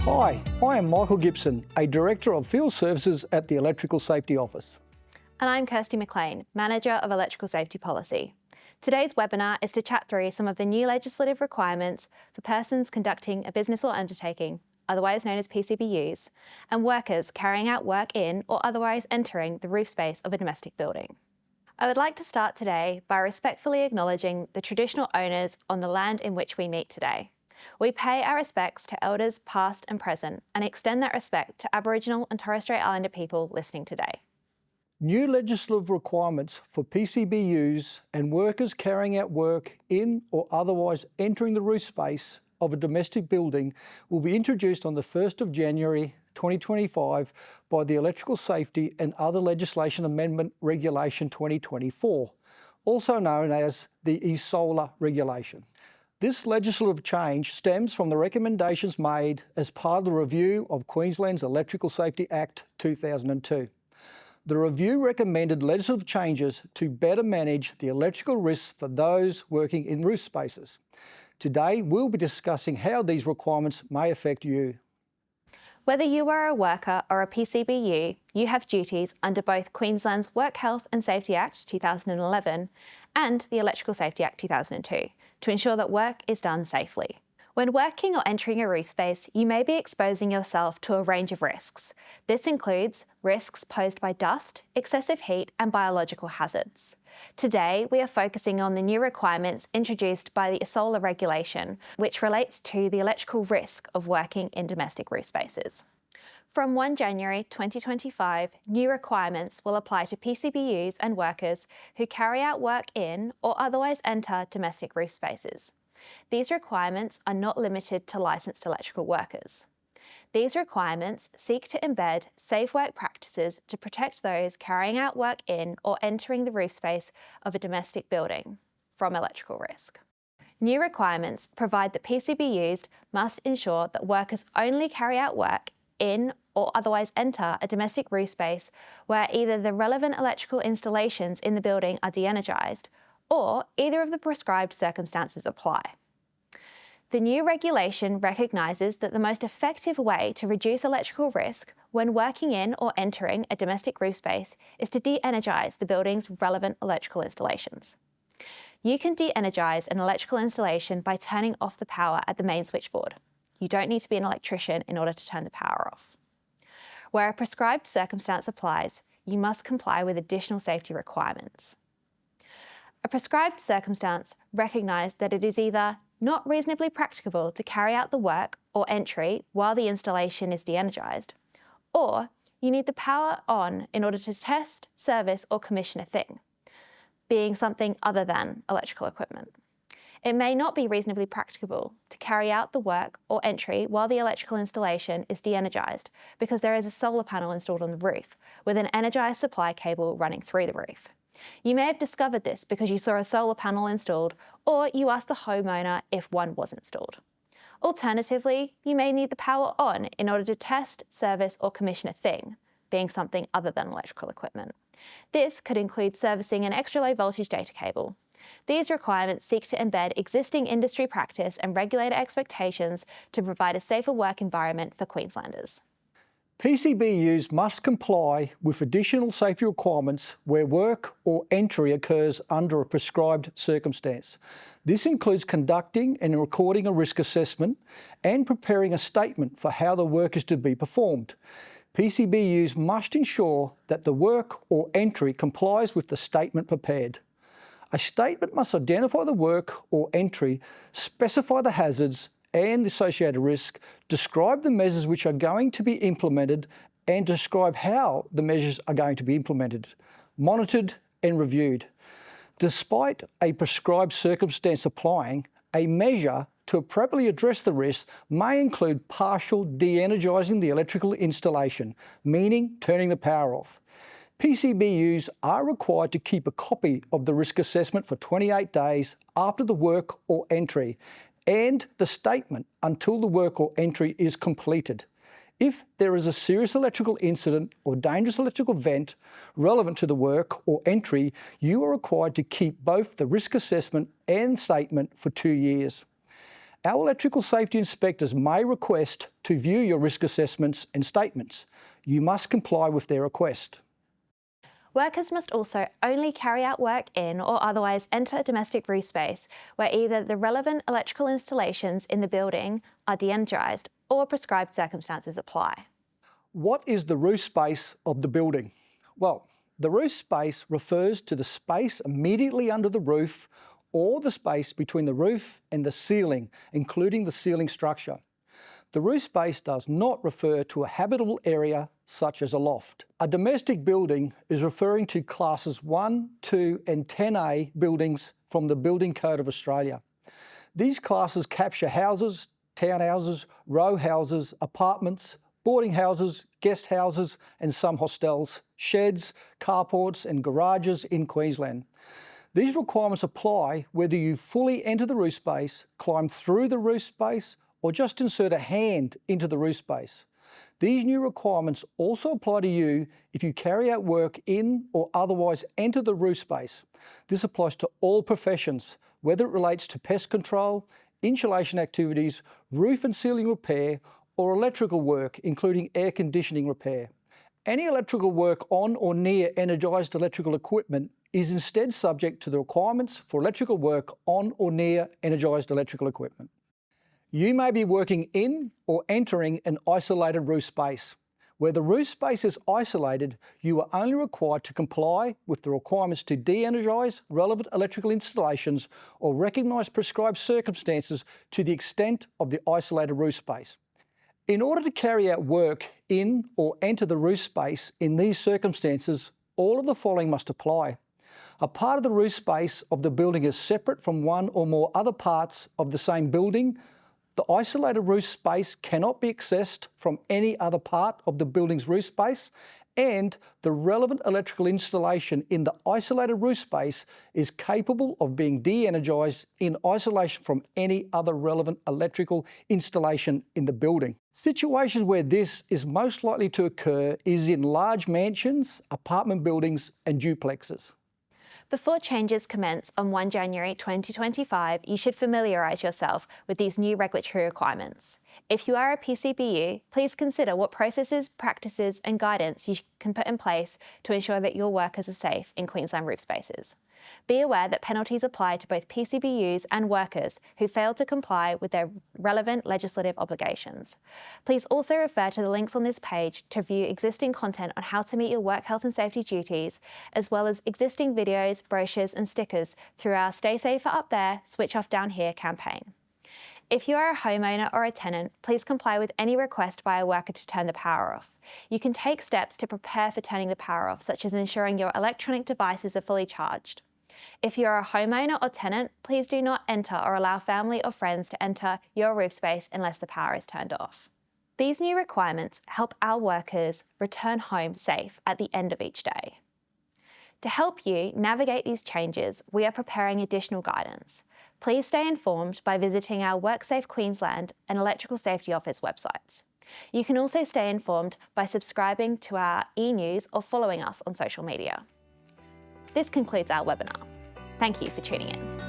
Hi, I am Michael Gibson, a Director of Field Services at the Electrical Safety Office. And I'm Kirsty McLean, Manager of Electrical Safety Policy. Today's webinar is to chat through some of the new legislative requirements for persons conducting a business or undertaking, otherwise known as PCBUs, and workers carrying out work in or otherwise entering the roof space of a domestic building. I would like to start today by respectfully acknowledging the traditional owners on the land in which we meet today. We pay our respects to elders past and present and extend that respect to Aboriginal and Torres Strait Islander people listening today. New legislative requirements for PCBUs and workers carrying out work in or otherwise entering the roof space of a domestic building will be introduced on the 1st of January 2025 by the Electrical Safety and Other Legislation Amendment Regulation 2024, also known as the ESOLA Regulation. This legislative change stems from the recommendations made as part of the review of Queensland's Electrical Safety Act 2002. The review recommended legislative changes to better manage the electrical risks for those working in roof spaces. Today, we'll be discussing how these requirements may affect you. Whether you are a worker or a PCBU, you have duties under both Queensland's Work Health and Safety Act 2011 and the Electrical Safety Act 2002 to ensure that work is done safely. When working or entering a roof space, you may be exposing yourself to a range of risks. This includes risks posed by dust, excessive heat, and biological hazards. Today, we are focusing on the new requirements introduced by the ESOLA Regulation, which relates to the electrical risk of working in domestic roof spaces. From 1 January 2025, new requirements will apply to PCBUs and workers who carry out work in or otherwise enter domestic roof spaces. These requirements are not limited to licensed electrical workers. These requirements seek to embed safe work practices to protect those carrying out work in or entering the roof space of a domestic building from electrical risk. New requirements provide that PCBUs must ensure that workers only carry out work in or otherwise enter a domestic roof space where either the relevant electrical installations in the building are de-energized or either of the prescribed circumstances apply. The new regulation recognises that the most effective way to reduce electrical risk when working in or entering a domestic roof space is to de-energise the building's relevant electrical installations. You can de-energise an electrical installation by turning off the power at the main switchboard. You don't need to be an electrician in order to turn the power off. Where a prescribed circumstance applies, you must comply with additional safety requirements. A prescribed circumstance recognises that it is either not reasonably practicable to carry out the work or entry while the installation is de-energised, or you need the power on in order to test, service or commission a thing, being something other than electrical equipment. It may not be reasonably practicable to carry out the work or entry while the electrical installation is de-energised because there is a solar panel installed on the roof with an energised supply cable running through the roof. You may have discovered this because you saw a solar panel installed or you asked the homeowner if one was installed. Alternatively, you may need the power on in order to test, service or commission a thing, being something other than electrical equipment. This could include servicing an extra low voltage data cable. These requirements seek to embed existing industry practice and regulator expectations to provide a safer work environment for Queenslanders. PCBUs must comply with additional safety requirements where work or entry occurs under a prescribed circumstance. This includes conducting and recording a risk assessment and preparing a statement for how the work is to be performed. PCBUs must ensure that the work or entry complies with the statement prepared. A statement must identify the work or entry, specify the hazards and associated risk, describe the measures which are going to be implemented and describe how the measures are going to be implemented, monitored and reviewed. Despite a prescribed circumstance applying, a measure to appropriately address the risk may include partial de-energising the electrical installation, meaning turning the power off. PCBUs are required to keep a copy of the risk assessment for 28 days after the work or entry and the statement until the work or entry is completed. If there is a serious electrical incident or dangerous electrical event relevant to the work or entry, you are required to keep both the risk assessment and statement for 2 years. Our electrical safety inspectors may request to view your risk assessments and statements. You must comply with their request. Workers must also only carry out work in or otherwise enter a domestic roof space where either the relevant electrical installations in the building are de-energized or prescribed circumstances apply. What is the roof space of the building? Well, the roof space refers to the space immediately under the roof or the space between the roof and the ceiling, including the ceiling structure. The roof space does not refer to a habitable area such as a loft. A domestic building is referring to classes 1, 2 and 10A buildings from the Building Code of Australia. These classes capture houses, townhouses, row houses, apartments, boarding houses, guest houses and some hostels, sheds, carports and garages in Queensland. These requirements apply whether you fully enter the roof space, climb through the roof space or just insert a hand into the roof space. These new requirements also apply to you if you carry out work in or otherwise enter the roof space. This applies to all professions, whether it relates to pest control, insulation activities, roof and ceiling repair, or electrical work, including air conditioning repair. Any electrical work on or near energised electrical equipment is instead subject to the requirements for electrical work on or near energised electrical equipment. You may be working in or entering an isolated roof space. Where the roof space is isolated, you are only required to comply with the requirements to de-energise relevant electrical installations or recognise prescribed circumstances to the extent of the isolated roof space. In order to carry out work in or enter the roof space in these circumstances, all of the following must apply. A part of the roof space of the building is separate from one or more other parts of the same building. The isolated roof space cannot be accessed from any other part of the building's roof space, and the relevant electrical installation in the isolated roof space is capable of being de-energised in isolation from any other relevant electrical installation in the building. Situations where this is most likely to occur is in large mansions, apartment buildings and duplexes. Before changes commence on 1 January 2025, you should familiarise yourself with these new regulatory requirements. If you are a PCBU, please consider what processes, practices and guidance you can put in place to ensure that your workers are safe in Queensland roof spaces. Be aware that penalties apply to both PCBUs and workers who fail to comply with their relevant legislative obligations. Please also refer to the links on this page to view existing content on how to meet your work health and safety duties, as well as existing videos, brochures and stickers through our Stay Safer Up There, Switch Off Down Here campaign. If you are a homeowner or a tenant, please comply with any request by a worker to turn the power off. You can take steps to prepare for turning the power off, such as ensuring your electronic devices are fully charged. If you're a homeowner or tenant, please do not enter or allow family or friends to enter your roof space unless the power is turned off. These new requirements help our workers return home safe at the end of each day. To help you navigate these changes, we are preparing additional guidance. Please stay informed by visiting our WorkSafe Queensland and Electrical Safety Office websites. You can also stay informed by subscribing to our e-news or following us on social media. This concludes our webinar. Thank you for tuning in.